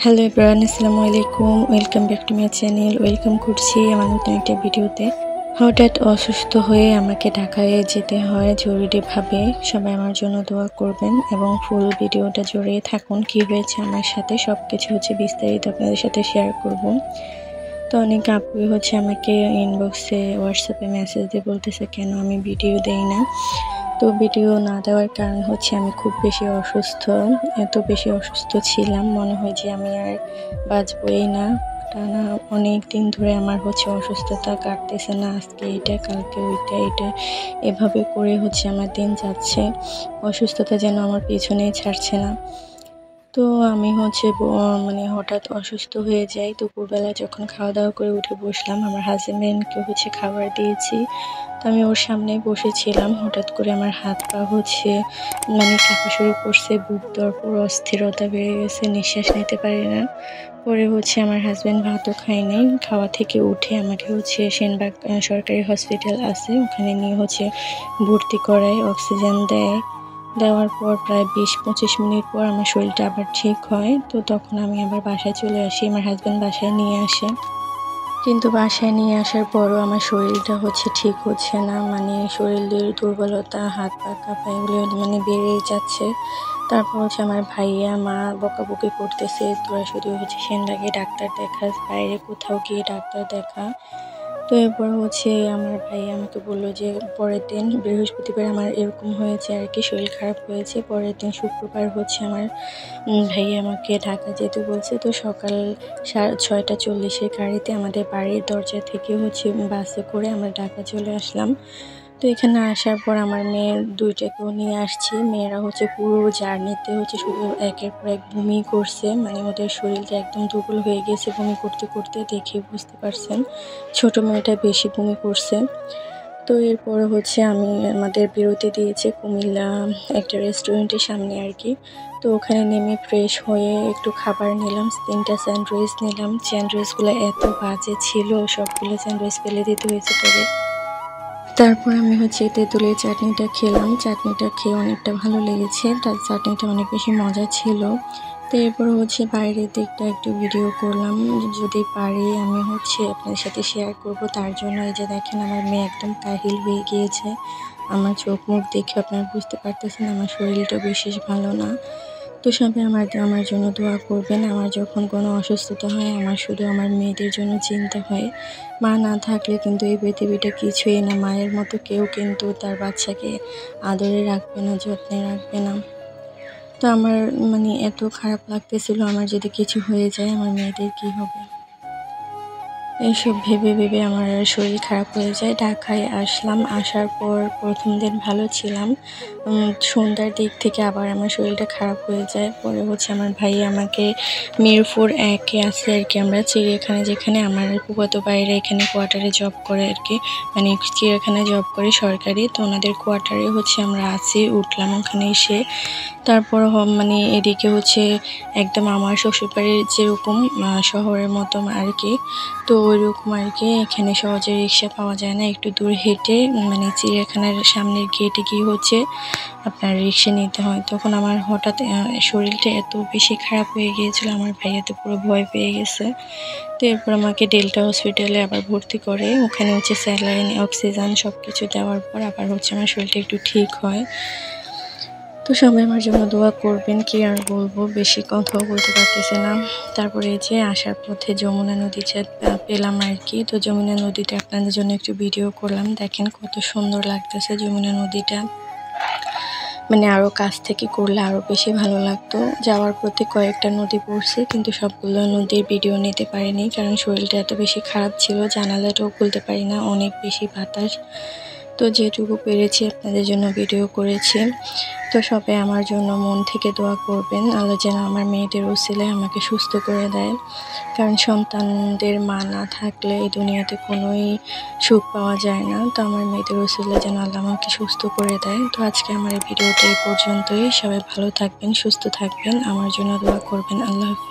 Hello everyone, আসসালামু আলাইকুম। Welcome back to my channel. Welcome করছি আমার নতুন একটা ভিডিওতে। হঠাৎ অসুস্থ হয়ে আমাকে ঢাকায় যেতে হয় জরুরিভাবে। সবাই আমার জন্য দোয়া করবেন এবং ফুল ভিডিওটা জুড়ে থাকুন। কি হয়েছে আমার সাথে সব কিছু বিস্তারিত আপনাদের সাথে শেয়ার করব। তো অনেক আপুই আমাকে ইনবক্সে হোয়াটসঅ্যাপে মেসেজ দিয়ে বলতেছে কেন আমি ভিডিও দেই না। তো ভিডিও না দেওয়ার কারণ আমি খুব বেশি অসুস্থ। এত বেশি অসুস্থ ছিলাম, মনে হয় যে আমি আর বাঁচবই না। টানা অনেক দিন ধরে আমার অসুস্থতা কাটতেছে না। আজকে এটা, কালকে ওইটা, এটা এভাবে করে আমার দিন যাচ্ছে। অসুস্থতা যেন আমার পেছনেই ছাড়ছে না। তো আমি মানে হঠাৎ অসুস্থ হয়ে যাই। দুপুরবেলা যখন খাওয়া দাওয়া করে উঠে বসলাম, আমার হাজবেন্ডকে খাবার দিয়েছি। তো আমি ওর সামনেই বসেছিলাম। হঠাৎ করে আমার হাত পা মানে কাঁপা শুরু করছে, বুক ধড়ফড়, অস্থিরতা বেড়ে গেছে, নিঃশ্বাস নিতে পারি না। পরে আমার হাজবেন্ড ভাতও খায় নাই। খাওয়া থেকে উঠে আমাকে সেনবাগ সরকারি হসপিটাল আছে, ওখানে নিয়ে ভর্তি করায়, অক্সিজেন দেয়। দেওয়ার পর প্রায় ২০-২৫ মিনিট পর আমার শরীরটা আবার ঠিক হয়। তো তখন আমি আবার বাসায় চলে আসি। আমার হাজবেন্ড বাসায় নিয়ে আসে। কিন্তু বাসায় নিয়ে আসার পরও আমার শরীরটা ঠিক হচ্ছে না। মানে শরীরের দুর্বলতা, হাত পা কাঁপা এগুলো মানে বেড়েই যাচ্ছে। তারপর আমার ভাইয়া মা বকাবকি করতেছে, তোরা শুধু সেনবাগে ডাক্তার দেখাস, বাইরে কোথাও গিয়ে ডাক্তার দেখা। তো এরপর আমার ভাইয়া আমাকে বললো যে পরের দিন বৃহস্পতিবার আমার এরকম হয়েছে আর কি, শরীর খারাপ হয়েছে। পরের দিন শুক্রবার আমার ভাইয়া আমাকে ঢাকা যেতে বলছে। তো সকাল 6:40 গাড়িতে আমাদের বাড়ির দরজা থেকে বাসে করে আমরা ঢাকা চলে আসলাম। তো এখানে আসার পর আমার মেয়ের দুইটাকেও নিয়ে আসছি। মেয়েরা পুরো জার্নিতে শুধু একের পর এক বমি করছে। মানে ওদের শরীরটা একদম দুর্বল হয়ে গেছে বমি করতে করতে, দেখে বুঝতে পারছেন। ছোট মেয়েটা বেশি বমি করছে। তো এরপরে আমি আমাদের বিরতি দিয়েছে কুমিল্লা একটা রেস্টুরেন্টের সামনে আর কি। তো ওখানে নেমে ফ্রেশ হয়ে একটু খাবার নিলাম, 3টা স্যান্ডউইচ নিলাম। স্যান্ডউইচগুলো এত বাজে ছিল, সবগুলো স্যান্ডউইচ ফেলে দিতে হয়েছে পরে। তারপর আমি তেঁতুলের চাটনিটা খেলাম। চাটনিটা খেয়ে অনেকটা ভালো লেগেছে, তার চাটনিটা অনেক বেশি মজা ছিল। তো এরপর বাইরের দিকটা একটু ভিডিও করলাম, যদি পারি আমি আপনাদের সাথে শেয়ার করব। তার জন্য এই যে দেখেন আমার মেয়ে একদম কাহিল হয়ে গিয়েছে। আমার চোখ মুখ দেখে আপনারা বুঝতে পারতেছেন আমার শরীরটা বিশেষ ভালো না। তো সবাই আমার জন্য দোয়া করবেন। আমার যখন কোনো অসুস্থতা হয় আমার শুধু আমার মেয়েদের জন্য চিন্তা হয়। মা না থাকলে কিন্তু এই পৃথিবীটা কিছুই না। মায়ের মতো কেউ কিন্তু তার বাচ্চাকে আদরে রাখবে না, যত্নে রাখবে না। তো আমার মানে এত খারাপ লাগতেছিল, আমার যদি কিছু হয়ে যায় আমার মেয়েদের কি হবে। এইসব ভেবে ভেবে আমার শরীর খারাপ হয়ে যায়। ঢাকায় আসলাম, আসার পর প্রথম দিন ভালো ছিলাম। সন্ধ্যার দিক থেকে আবার আমার শরীরটা খারাপ হয়ে যায়। পরে আমার ভাই আমাকে মিরপুর 1-এ আছে আর কি, আমরা চিড়িয়াখানা, যেখানে আমার ফুফাতো ভাইরা এখানে কোয়ার্টারে জব করে আর কি, মানে চিড়িয়াখানায় জব করে সরকারি। তো ওনাদের কোয়ার্টারে আমরা আছি, উঠলাম ওখানে এসে। তারপর মানে এদিকে একদম আমার শ্বশুরবাড়ির যেরকম শহরের মতো আর কি, তো ওইরকম আর কি। এখানে সহজে রিক্সা পাওয়া যায় না, একটু দূর হেঁটে মানে চিড়িয়াখানার সামনের গেটে গিয়ে আপনার রিক্সা নিতে হয়। তখন আমার হঠাৎ শরীরটা এত বেশি খারাপ হয়ে গিয়েছিল, আমার ভাইয়া তো পুরো ভয় পেয়ে গেছে। তো এরপর আমাকে ডেল্টা হসপিটালে আবার ভর্তি করে, ওখানে স্যালাইন, অক্সিজেন সব কিছু দেওয়ার পর আবার আমার শরীরটা একটু ঠিক হয়। তো সবাই আমার জন্য দোয়া করবেন। কি আর বলবো, বেশি কথাও বলতে পারতেছি না। তারপরে যে আসার পথে যমুনা নদীটা পেলাম আর কি। তো যমুনা নদীটা আপনাদের জন্য একটু ভিডিও করলাম। দেখেন কত সুন্দর লাগতেছে যমুনা নদীটা। মানে আরও কাছ থেকে করলে আরও বেশি ভালো লাগতো। যাওয়ার পথে কয়েকটা নদী পড়ছে, কিন্তু সবগুলো নদীর ভিডিও নিতে পারিনি, কারণ শরীরটা এত বেশি খারাপ ছিল, জানালাটাও খুলতে পারি না, অনেক বেশি বাতাস। তো যেটুকু পেরেছি আপনাদের জন্য ভিডিও করেছি। তো সবাই আমার জন্য মন থেকে দোয়া করবেন, আল্লাহ যেন আমার মেয়েদের উসিলায় আমাকে সুস্থ করে দেয়। কারণ সন্তানদের মা না থাকলে এই দুনিয়াতে কোনোই সুখ পাওয়া যায় না। তো আমার মেয়েদের উসিলায় যেন আল্লাহ আমাকে সুস্থ করে দেয়। তো আজকে আমার এই ভিডিওটা এই পর্যন্তই। সবাই ভালো থাকবেন, সুস্থ থাকবেন, আমার জন্য দোয়া করবেন। আল্লাহ হাফেজ।